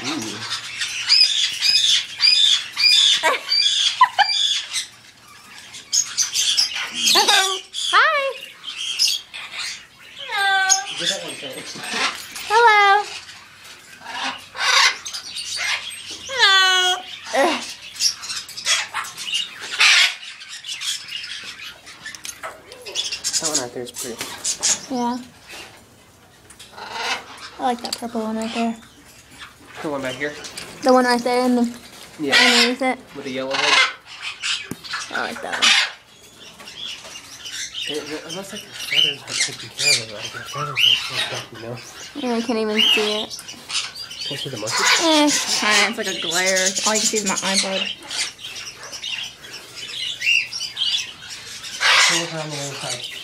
Ooh. Hi. Get that one first. Hello. Hello. That one right there is pretty. Yeah. I like that purple one right there. The one back here? The one right there in the Yeah. underneath it. With the yellow head? I like that one. Unless like the feathers are taken care of, like the feathers are so stuff, you know? Yeah, I can't even see it. Can you see the monkey? Kinda. It's like a glare. All you can see is my iPod. Go look around the other side.